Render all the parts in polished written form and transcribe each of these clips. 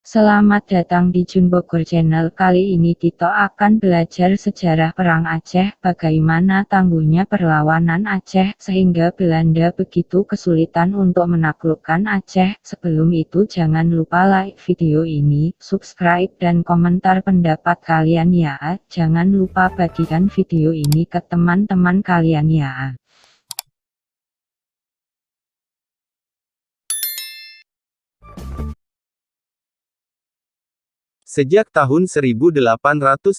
Selamat datang di Junbogor Channel. Kali ini kita akan belajar sejarah Perang Aceh, bagaimana tangguhnya perlawanan Aceh sehingga Belanda begitu kesulitan untuk menaklukkan Aceh. Sebelum itu jangan lupa like video ini, subscribe dan komentar pendapat kalian ya. Jangan lupa bagikan video ini ke teman-teman kalian ya. Sejak tahun 1873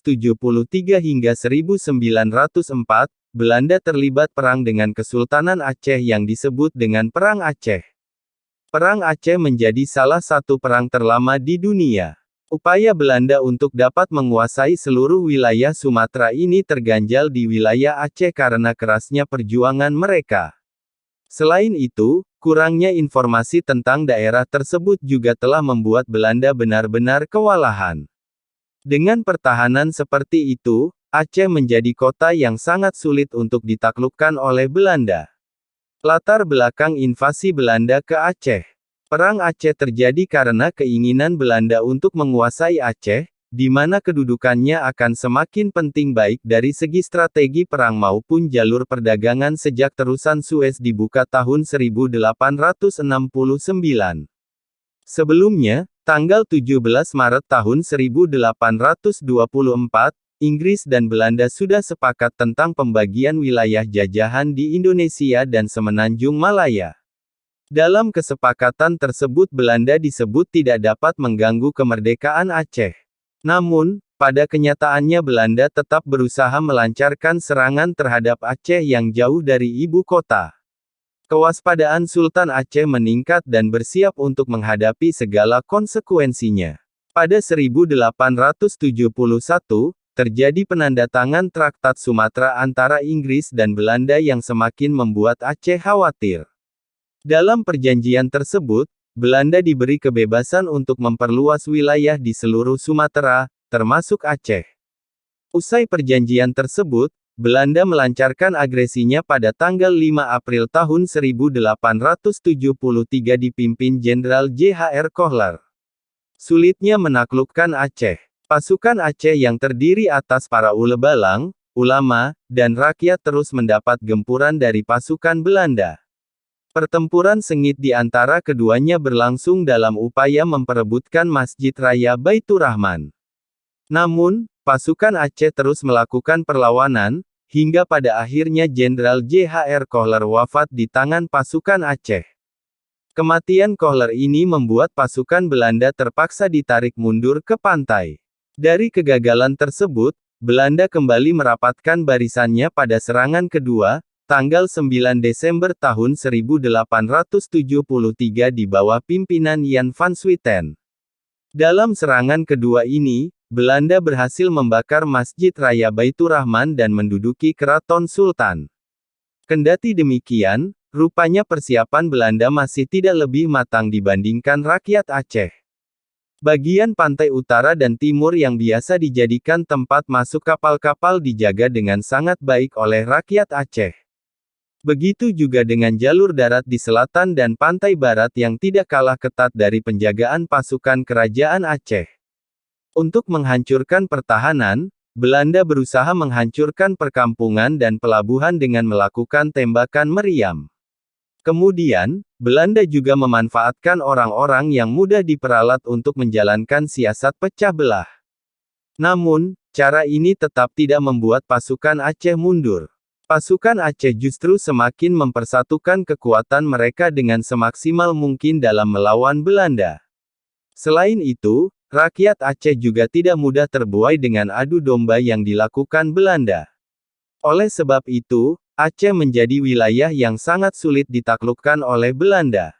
hingga 1904, Belanda terlibat perang dengan Kesultanan Aceh yang disebut dengan Perang Aceh. Perang Aceh menjadi salah satu perang terlama di dunia. Upaya Belanda untuk dapat menguasai seluruh wilayah Sumatera ini terganjal di wilayah Aceh karena kerasnya perjuangan mereka. Selain itu, kurangnya informasi tentang daerah tersebut juga telah membuat Belanda benar-benar kewalahan. Dengan pertahanan seperti itu, Aceh menjadi kota yang sangat sulit untuk ditaklukkan oleh Belanda. Latar belakang invasi Belanda ke Aceh. Perang Aceh terjadi karena keinginan Belanda untuk menguasai Aceh, di mana kedudukannya akan semakin penting baik dari segi strategi perang maupun jalur perdagangan sejak terusan Suez dibuka tahun 1869. Sebelumnya, tanggal 17 Maret tahun 1824, Inggris dan Belanda sudah sepakat tentang pembagian wilayah jajahan di Indonesia dan Semenanjung Malaya. Dalam kesepakatan tersebut Belanda disebut tidak dapat mengganggu kemerdekaan Aceh. Namun, pada kenyataannya Belanda tetap berusaha melancarkan serangan terhadap Aceh yang jauh dari ibu kota. Kewaspadaan Sultan Aceh meningkat dan bersiap untuk menghadapi segala konsekuensinya. Pada 1871, terjadi penandatangan Traktat Sumatera antara Inggris dan Belanda yang semakin membuat Aceh khawatir. Dalam perjanjian tersebut, Belanda diberi kebebasan untuk memperluas wilayah di seluruh Sumatera, termasuk Aceh. Usai perjanjian tersebut, Belanda melancarkan agresinya pada tanggal 5 April tahun 1873 dipimpin Jenderal J.H.R. Kohler. Sulitnya menaklukkan Aceh. Pasukan Aceh yang terdiri atas para ulebalang, ulama, dan rakyat terus mendapat gempuran dari pasukan Belanda. Pertempuran sengit di antara keduanya berlangsung dalam upaya memperebutkan Masjid Raya Baitur Rahman. Namun, pasukan Aceh terus melakukan perlawanan, hingga pada akhirnya Jenderal J.H.R. Kohler wafat di tangan pasukan Aceh. Kematian Kohler ini membuat pasukan Belanda terpaksa ditarik mundur ke pantai. Dari kegagalan tersebut, Belanda kembali merapatkan barisannya pada serangan kedua, tanggal 9 Desember tahun 1873 di bawah pimpinan Jan van Swieten. Dalam serangan kedua ini, Belanda berhasil membakar Masjid Raya Baitur Rahman dan menduduki Keraton Sultan. Kendati demikian, rupanya persiapan Belanda masih tidak lebih matang dibandingkan rakyat Aceh. Bagian pantai utara dan timur yang biasa dijadikan tempat masuk kapal-kapal dijaga dengan sangat baik oleh rakyat Aceh. Begitu juga dengan jalur darat di selatan dan pantai barat yang tidak kalah ketat dari penjagaan pasukan kerajaan Aceh. Untuk menghancurkan pertahanan, Belanda berusaha menghancurkan perkampungan dan pelabuhan dengan melakukan tembakan meriam. Kemudian, Belanda juga memanfaatkan orang-orang yang mudah diperalat untuk menjalankan siasat pecah belah. Namun, cara ini tetap tidak membuat pasukan Aceh mundur. Pasukan Aceh justru semakin mempersatukan kekuatan mereka dengan semaksimal mungkin dalam melawan Belanda. Selain itu, rakyat Aceh juga tidak mudah terbuai dengan adu domba yang dilakukan Belanda. Oleh sebab itu, Aceh menjadi wilayah yang sangat sulit ditaklukkan oleh Belanda.